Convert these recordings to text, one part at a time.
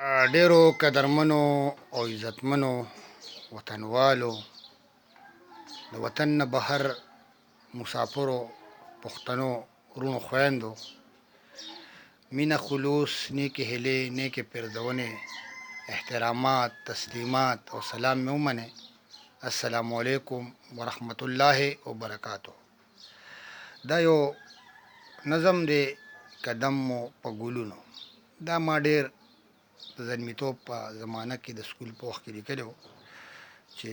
ډیرو قدرمنو او عزتمنو وطنوالو، د وطن نه بهر مسافرو، پښتنو ورونو خویندو، مینه، خلوص، نیکې هیلې، نیکې پرځونې، احترامات، تسلیمات او سلام مې ومنئ. السلام علیکم ورحمت الله وبرکاتو. دا یو نظم دی، قدم مو په ګلونو. دا ما ډیر د زلمیتوب په زمانه کې د سکول په وخت کې لیکلی و چې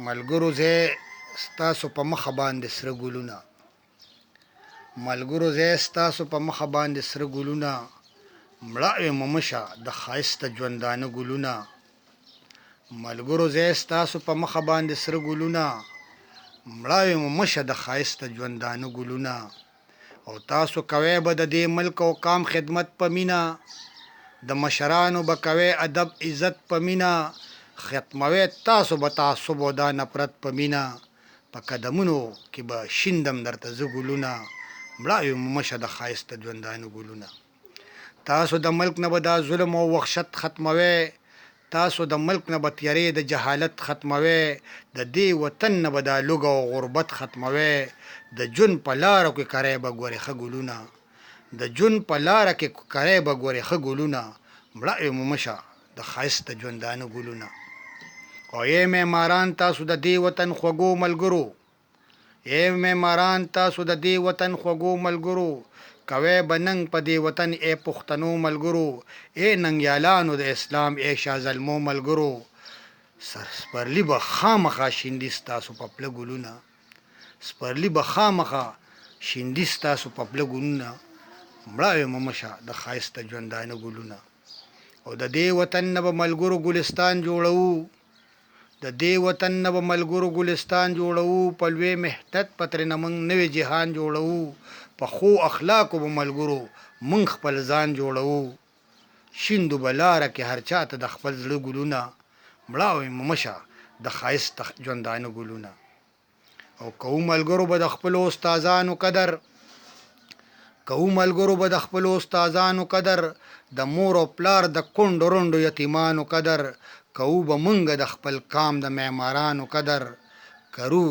ملګرو ځای ستاسو په مخه باندې سره ګلونه، ملګرو ځای ستاسو په مخه باندې سره ګلونه، مړه یم مشه د ښایسته ژوندانه ګلونه، ملګرو ځای ستاسو په مخه باندې سره ګلونه، مړه یم مشه د ښایسته ژوندانه ګلونه. او تاسو کوئ به د دې ملک او قام خدمت په مینه، د مشرانو به کوئ ادب عزت په مینه، ختموئ تاسو به تعصب او دا نفرت په مینه، په قدمونو کې به شیندم درته زه ګلونه، مړه یم مشه د ښایسته ژوندانه ګلونه. تاسو د ملک نه به دا ظلم او وحشت ختموئ، تاسو د ملک نه به تیارې د جهالت ختموئ، د دې وطن نه به دا لوږه او غربت ختموئ، د ژوند په لاره کې کرئ به ګورې ښه ګلونه، د ژوند په لاره کې کرئ به ګورې ښه ګلونه، مړه یم مشه د ښایسته ژوندانه ګلونه. او ای معماران تاسو د دې وطن خوږو ملګرو، ای معماران تاسو د دې وطن خوږو ملګرو، کوئ به ننګ په دې وطن ای پښتنو ملګرو، ای ننګیالانو د اسلام ای شاه زلمو ملګرو، سپرلي به خامخا شیندي ستاسو په پله ګلونه، سپرلي به خامخا شیندي ستاسو په پله ګلونه، مړه یم مشه د ښایسته ژوندانه ګلونه. او د دې وطن نه به ملګرو ګلستان جوړوو، د دې وطن نه به ملګرو ګلستان جوړوو، په لوی محنت به ترېنه موږ نوی جهان جوړوو، په ښو اخلاقو به ملګرو موږ خپل ځان جوړوو، شیندو به لاره کې هر چا ته د خپل زړه ګلونه، مړه یم مشه د ښایسته ژوندانه ګلونه. او کوو ملګرو به د خپلو استادانو قدر، کوو ملګرو به د خپلو استادانو قدر، د مور او پلار د کونډو رونډو یتیمانو قدر، کوو به موږ د خپل قام د معمارانو قدر، کرو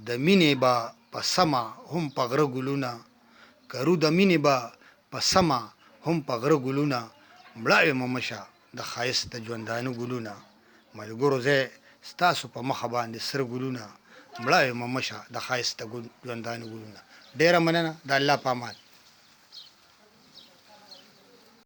د مینې به په سمه هم په غره ګلونه، کرو د مینې به په سمه هم په غره ګلونه، مړه یم مشه د ښایسته ژوندانه ګلونه. ملګرو ځای ستاسو په مخه باندې سره ګلونه، مړه یم مشه د ښایسته ژوندانه ګلونه. ډیره مننه، د الله په امان.